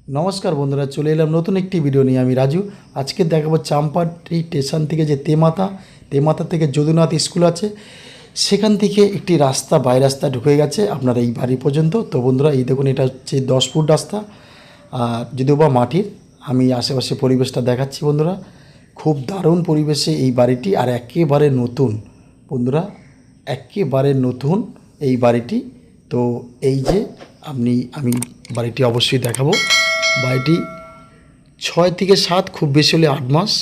নমস্কার বন্ধুরা, চলে এলাম নতুন একটি ভিডিও নিয়ে। আমি রাজু। আজকে দেখাবো চাম্পাটি স্টেশন থেকে যে তেমাতা থেকে যদুনাথ স্কুল আছে, সেখান থেকে একটি রাস্তা বাই রাস্তা ঢুকে গেছে আপনার এই বাড়ি পর্যন্ত। তো বন্ধুরা, এই দেখুন, এটা হচ্ছে 10 ফুট রাস্তা, আর যদিও বা মাটির। আমি আশেপাশে পরিবেশটা দেখাচ্ছি বন্ধুরা। খুব দারুণ পরিবেশে এই বাড়িটি, আর একেবারে নতুন বন্ধুরা, একেবারে নতুন এই বাড়িটি। তো এই যে আমি বাড়িটি অবশ্যই দেখাবো। বাড়িটি 6 থেকে 7, খুব বেশি হলে 8 মাস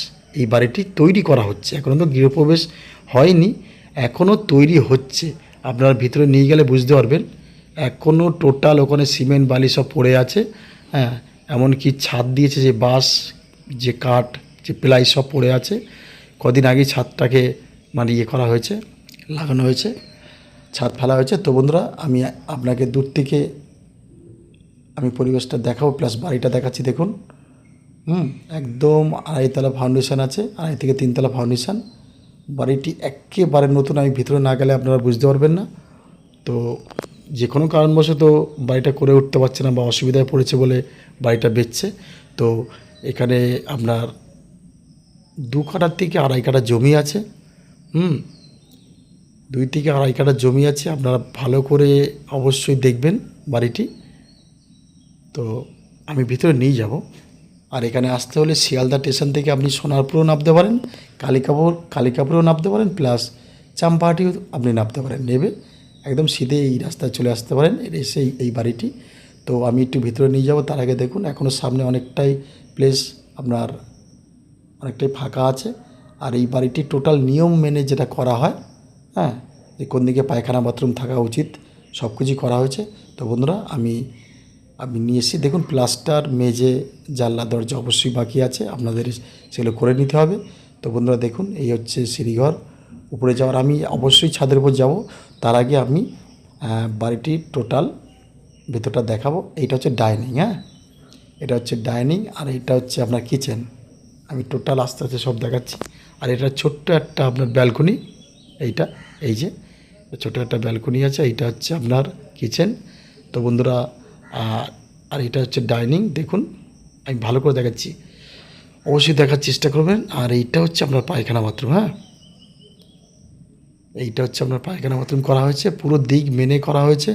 এই বাড়িটি তৈরি করা হচ্ছে। এখনও তো গৃহপ্রবেশ হয়নি, এখনও তৈরি হচ্ছে। আপনারা ভিতরে নিয়ে গেলে বুঝতে পারবেন। এখনও টোটাল ওখানে সিমেন্ট বালি সব পড়ে আছে। হ্যাঁ, এমনকি ছাদ দিয়েছে, যে বাঁশ, যে কাঠ, যে প্লাই সব পড়ে আছে। কদিন আগেই ছাদটাকে মানে করা হয়েছে, লাগানো হয়েছে, ছাদ ফেলা হয়েছে। তো বন্ধুরা, আমি আপনাকে দূর থেকে আমি পরিবেশটা দেখাবো, প্লাস বাড়িটা দেখাচ্ছি। দেখুন, একদম 2.5 তলা ফাউন্ডেশন আছে, 2.5 থেকে 3 তলা ফাউন্ডেশন। বাড়িটি একেবারে নতুন। আমি ভিতরে না গেলে আপনারা বুঝতে পারবেন না। তো যে কোনো কারণবশত বাড়িটা করে উঠতে পারছে না বা অসুবিধায় পড়েছে বলে বাড়িটা বেচছে। তো এখানে আপনার 2 কাঠা থেকে 2.5 কাঠা জমি আছে। 2 থেকে 2.5 কাঠা জমি আছে। আপনারা ভালো করে অবশ্যই দেখবেন বাড়িটি। তো আমি ভিতরে নিয়ে যাব। আর এখানে আসতে হলে শিয়ালদা স্টেশন থেকে আপনি সোনারপুরও নামতে পারেন, কালিকাপুরেও নামতে পারেন, প্লাস চাম্পাহাটিও আপনি নামতে পারেন। নেবে একদম সিধে এই রাস্তায় চলে আসতে পারেন, এসে এই বাড়িটি। তো আমি একটু ভিতরে নিয়ে যাব। তার আগে দেখুন, এখনও সামনে অনেকটাই প্লেস আপনার অনেকটাই ফাঁকা আছে। আর এই বাড়িটি টোটাল নিয়ম মেনে যেটা করা হয়, হ্যাঁ, যে কোন দিকে পায়খানা বাথরুম থাকা উচিত, সব কিছুই করা হয়েছে। তো বন্ধুরা, আমি নিয়ে এসেছি। দেখুন, প্লাস্টার, মেঝে, জানলা, দরজা অবশ্যই বাকি আছে, আপনাদের সেগুলো করে নিতে হবে। তো বন্ধুরা দেখুন, এই হচ্ছে সিঁড়িঘর। উপরে যাওয়ার, আমি অবশ্যই ছাদের উপর যাব। তার আগে আমি বাড়িটির টোটাল ভেতরটা দেখাবো। এইটা হচ্ছে ডাইনিং, হ্যাঁ, এটা হচ্ছে ডাইনিং, আর এটা হচ্ছে আপনার কিচেন। আমি টোটাল আস্তে আস্তে সব দেখাচ্ছি। আর এটা ছোট্ট একটা আপনার ব্যালকনি। এইটা, এই যে ছোটো একটা ব্যালকনি আছে, এইটা হচ্ছে আপনার কিচেন। তো বন্ধুরা, আর এটা হচ্ছে ডাইনিং। দেখুন, আমি ভালো করে দেখাচ্ছি, অবশ্যই দেখার চেষ্টা করবেন। আর এইটা হচ্ছে আপনার পায়খানা বাথরুম। হ্যাঁ, এইটা হচ্ছে আপনার পায়খানা বাথরুম করা হয়েছে, পুরো দিক মেনে করা হয়েছে।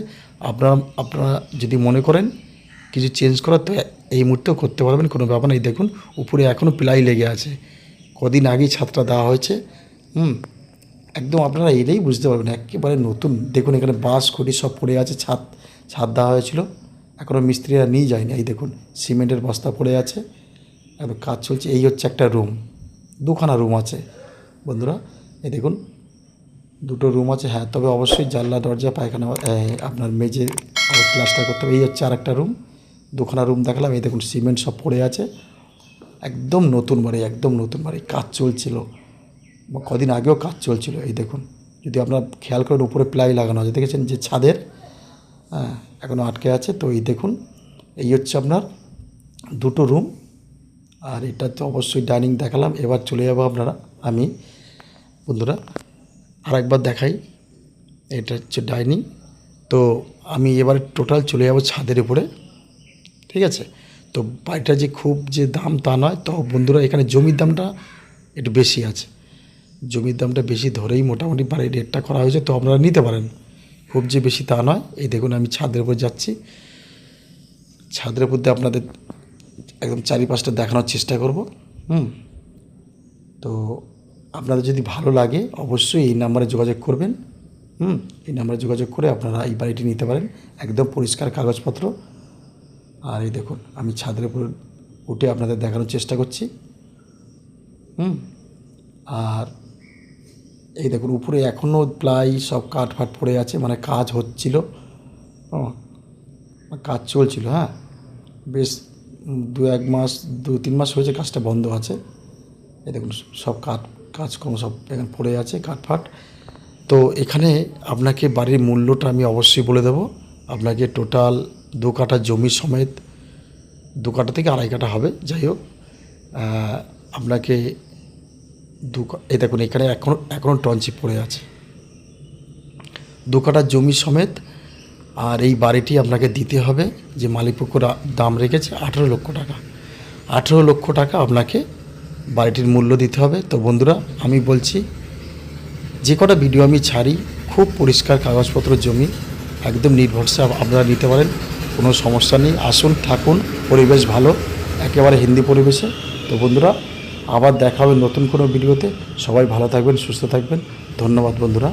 আপনারা যদি মনে করেন কিছু চেঞ্জ করার, তো এই মুহূর্তেও করতে পারবেন, কোনো ব্যাপার নেই। দেখুন, উপরে এখনও প্লাই লেগে আছে, কদিন আগেই ছাদটা দেওয়া হয়েছে। একদম আপনারা এলেই বুঝতে পারবেন, একেবারে নতুন। দেখুন, এখানে বাঁশ খুঁটি সব পড়ে আছে, ছাদ দেওয়া হয়েছিল, এখনও মিস্ত্রিরা নিয়ে যায়নি। এই দেখুন, সিমেন্টের বস্তা পড়ে আছে, এখন কাজ চলছে। এই হচ্ছে একটা রুম, 2খানা রুম আছে বন্ধুরা। এই দেখুন, 2টো রুম আছে। হ্যাঁ, তবে অবশ্যই জানলা, দরজা, পায়খানা, আপনার মেঝে প্লাস্টার করতে হবে। এই হচ্ছে আর একটা রুম। 2খানা রুম দেখালাম। এই দেখুন, সিমেন্ট সব পড়ে আছে, একদম নতুন বাড়ি, একদম নতুন বাড়ি। কাজ চলছিল, কদিন আগেও কাজ চলছিল। এই দেখুন, যদি আপনার খেয়াল করেন, উপরে প্লাই লাগানো আছে, দেখেছেন যে ছাদের, হ্যাঁ, এখনও আটকে আছে। তো এই দেখুন, এই হচ্ছে আপনার 2টো রুম। আর এটা তো অবশ্যই ডাইনিং দেখালাম। এবার চলে যাবো আমি বন্ধুরা আরেকবার দেখাই। এটা হচ্ছে ডাইনিং। তো আমি এবারে টোটাল চলে যাব ছাদের উপরে, ঠিক আছে। তো বাড়িটা যে খুব যে দাম তা নয়। তো বন্ধুরা, এখানে জমির দামটা একটু বেশি আছে, জমির দামটা বেশি ধরেই মোটামুটি বাড়ির রেটটা করা হয়েছে। তো আপনারা নিতে পারেন, খুব যে বেশি তা নয়। এই দেখুন, আমি ছাদের উপর যাচ্ছি। ছাদের উপর দিয়ে আপনাদের একদম চারিপাশটা দেখানোর চেষ্টা করব। তো আপনাদের যদি ভালো লাগে, অবশ্যই এই নাম্বারে যোগাযোগ করবেন। এই নাম্বারে যোগাযোগ করে আপনারা এই বাড়িটি নিতে পারেন, একদম পরিষ্কার কাগজপত্র। আর এই দেখুন, আমি ছাদের উপর উঠে আপনাদের দেখানোর চেষ্টা করছি। আর এই দেখুন, উপরে এখনও প্লাই সব কাঠ ফাট পড়ে আছে, মানে কাজ হচ্ছিল, কাজ চলছিল। হ্যাঁ, বেশ 2-1 মাস, 2-3 মাস হয়েছে কাজটা বন্ধ আছে। এই দেখুন, সব কাজকর্ম সব এখানে পড়ে আছে, কাঠফাট। তো এখানে আপনাকে বাড়ির মূল্যটা আমি অবশ্যই বলে দেবো। আপনাকে টোটাল 2 কাঠা জমি সমেত, 2 কাঠা থেকে 2.5 কাঠা হবে, যাই হোক, আপনাকে এই দেখুন, এখানে এখনও টনচিপ পড়ে আছে। 2 কাঠা জমি সমেত আর এই বাড়িটি আপনাকে দিতে হবে, যে মালিকপক্ষ দাম রেখেছে 18 লক্ষ টাকা। 18 লক্ষ টাকা আপনাকে বাড়িটির মূল্য দিতে হবে। তো বন্ধুরা, আমি বলছি, যে কটা ভিডিও আমি ছাড়ি খুব পরিষ্কার কাগজপত্র জমি, একদম নির্ভরসে আপনারা নিতে পারেন, কোনো সমস্যা নেই। আসুন, থাকুন, পরিবেশ ভালো, একেবারে হিন্দি পরিবেশে। তো বন্ধুরা, আবার দেখা হবে নতুন কোনো ভিডিওতে। সবাই ভালো থাকবেন, সুস্থ থাকবেন। ধন্যবাদ বন্ধুরা।